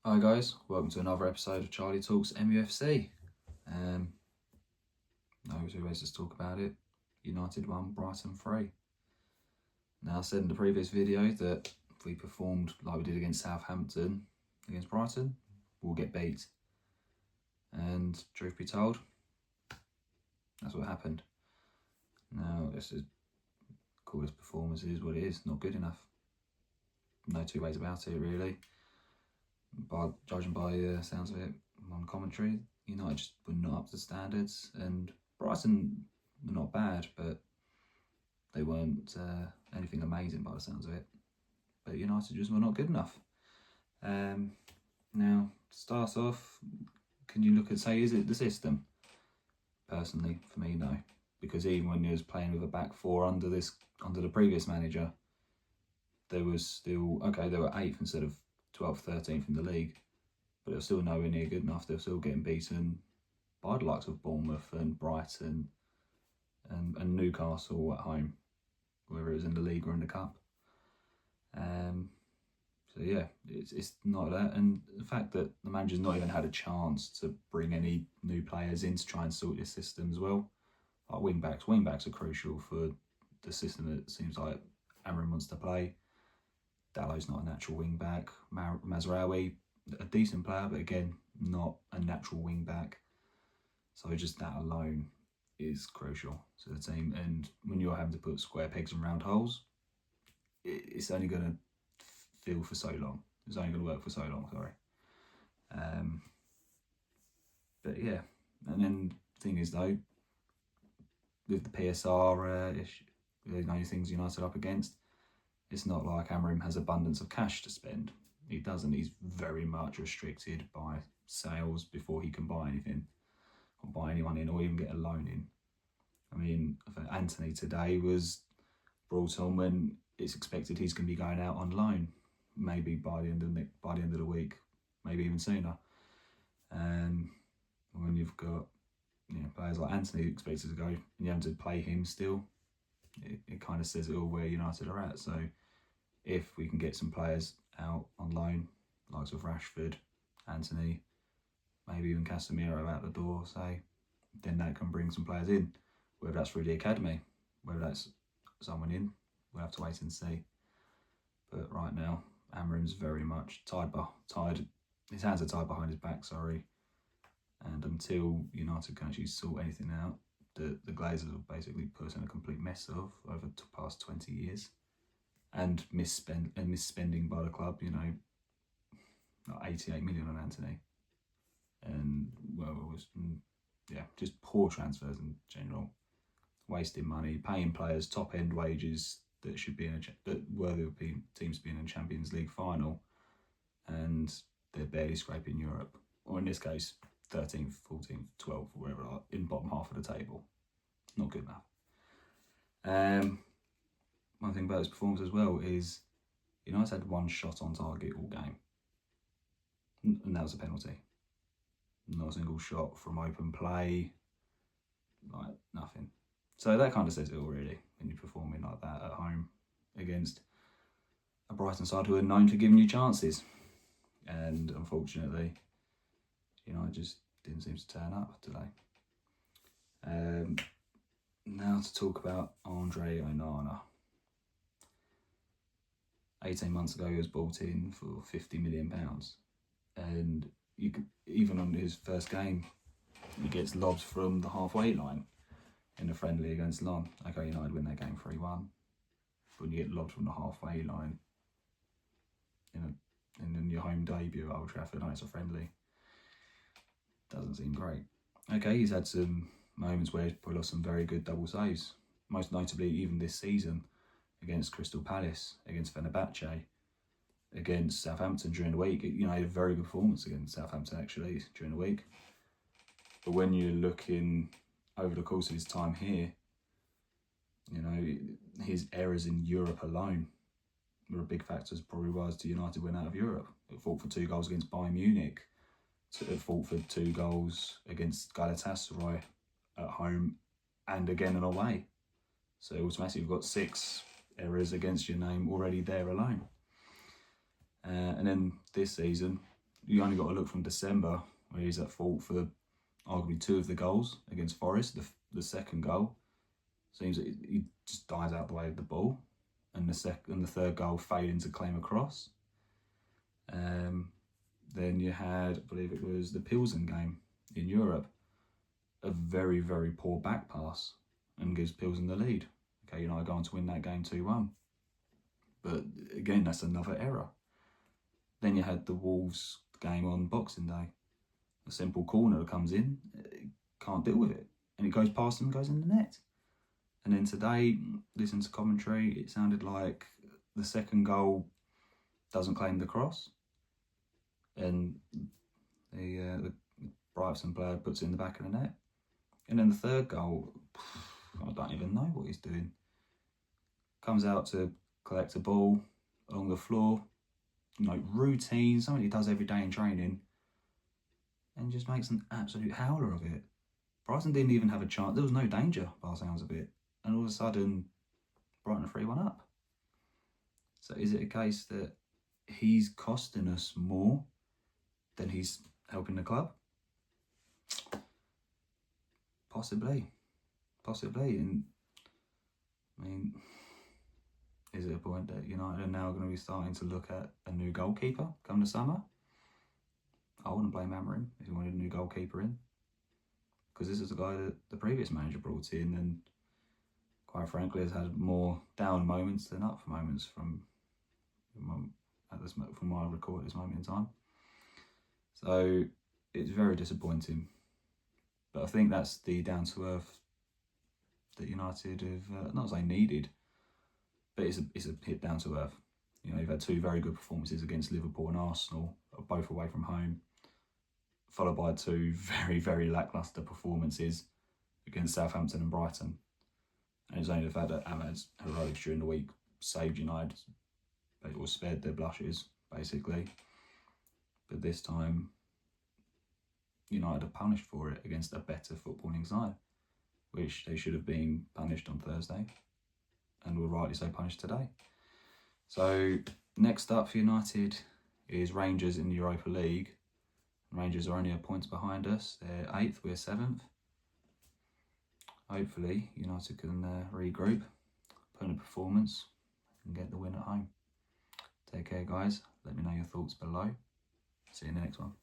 Hi guys, welcome to another episode of Charlie Talks MUFC. No two ways to talk about it. United 1, Brighton 3. Now I said in the previous video that if we performed like we did against Southampton, against Brighton, we'll get beat. And truth be told, that's what happened. Now let's just call this performance is what it is, not good enough. No two ways about it really. But judging by the sounds of it on commentary, United just were not up to standards, and Brighton were not bad, but they weren't anything amazing by the sounds of it. But United just were not good enough. Now, to start off, can you look and say, is it the system? Personally, for me, no. Because even when you was playing with a back four under the previous manager, there was still, okay, they were 8th instead of 12th, 13th in the league, but it was still nowhere near good enough. They were still getting beaten by the likes of Bournemouth and Brighton and Newcastle at home, whether it was in the league or in the cup. So yeah, it's not that, and the fact that the manager's not even had a chance to bring any new players in to try and sort this system as well. Like wing-backs are crucial for the system that it seems like Amrin wants to play. Dallow's not a natural wing-back. Mazraoui, a decent player, but again, not a natural wing-back. So just that alone is crucial to the team. And when you're having to put square pegs in round holes, it's only going to feel for so long. It's only going to work for so long, sorry. But yeah, and then the thing is though, with the PSR issue, things United up against, it's not like Amrin has abundance of cash to spend. He doesn't. He's very much restricted by sales before he can buy anything, or buy anyone in, or even get a loan in. I mean, Anthony today was brought on when it's expected he's going to be going out on loan, maybe by the end of the week, maybe even sooner. When you've got players like Anthony expected to go, and you have to play him still, it kind of says it all where United are at. So if we can get some players out on loan, likes of Rashford, Anthony, maybe even Casemiro out the door, say, then that can bring some players in. Whether that's through the academy, whether that's someone in, we'll have to wait and see. But right now, Amrin's very much tied. His hands are tied behind his back, sorry. And until United can actually sort anything out, the Glazers have basically put us in a complete mess of over the past 20 years. And misspending by the club, like 88 million on Anthony. And, just poor transfers in general. Wasting money, paying players top-end wages that should be that worthy of teams being in Champions League final, and they're barely scraping Europe. Or in this case, 13th, 14th, 12th, wherever, in bottom half of the table. Not good enough. One thing about his performance as well is United had one shot on target all game, and that was a penalty. Not a single shot from open play, like nothing. So that kind of says it all really, when you're performing like that at home against a Brighton side who are known for giving you chances. And unfortunately, United just didn't seem to turn up today. Now to talk about Andre Onana. 18 months ago, he was bought in for £50 million. And even on his first game, he gets lobs from the halfway line in a friendly against Lon. Okay, United win that game 3-1. But when you get lobbed from the halfway line in your home debut at Old Trafford, it's a friendly, doesn't seem great. Okay, he's had some moments where he's pulled off some very good double saves, most notably even this season against Crystal Palace, against Fenerbahce, against Southampton during the week. He had a very good performance against Southampton actually during the week. But when you're looking over the course of his time here, his errors in Europe alone were a big factor, probably was to United win out of Europe. It fought for 2 goals against Bayern Munich. It fought for 2 goals against Galatasaray at home and again and away. So automatically you've got 6 errors against your name already there alone. And then this season, you only got to look from December, where he's at fault for arguably 2 of the goals against Forest. The second goal seems that he just dies out the way of the ball, and the third goal failing to claim a cross. Then you had, I believe it was the Pilsen game in Europe, a very, very poor back pass and gives Pilsen the lead. Okay, United go on to win that game 2-1. But again, that's another error. Then you had the Wolves game on Boxing Day. A simple corner that comes in, can't deal with it. And it goes past him and goes in the net. And then today, listening to commentary, it sounded like the second goal doesn't claim the cross. And the Brighton player puts it in the back of the net. And then the third goal, I don't even know what he's doing. Comes out to collect a ball along the floor. Routine, something he does every day in training. And just makes an absolute howler of it. Brighton didn't even have a chance. There was no danger, by the sounds of it. And all of a sudden, Brighton are 3-1 up. So is it a case that he's costing us more than he's helping the club? Possibly. And I mean, is it a point that United are now going to be starting to look at a new goalkeeper come the summer? I wouldn't blame Amorim if he wanted a new goalkeeper in, because this is a guy that the previous manager brought in, and quite frankly has had more down moments than up moments from what I recall at this moment in time. So it's very disappointing. But I think that's the down to earth that United have not saying needed, but it's a hit down to earth. You've had 2 very good performances against Liverpool and Arsenal, both away from home, followed by 2 very, very lacklustre performances against Southampton and Brighton. And it's only the fact that Ahmed's heroics during the week saved United, or spared their blushes, basically. But this time, United are punished for it against a better footballing side, which they should have been punished on Thursday, and were rightly so punished today. So next up for United is Rangers in the Europa League. Rangers are only a point behind us. They're 8th, we're 7th. Hopefully United can regroup, put in a performance and get the win at home. Take care guys, let me know your thoughts below. See you in the next one.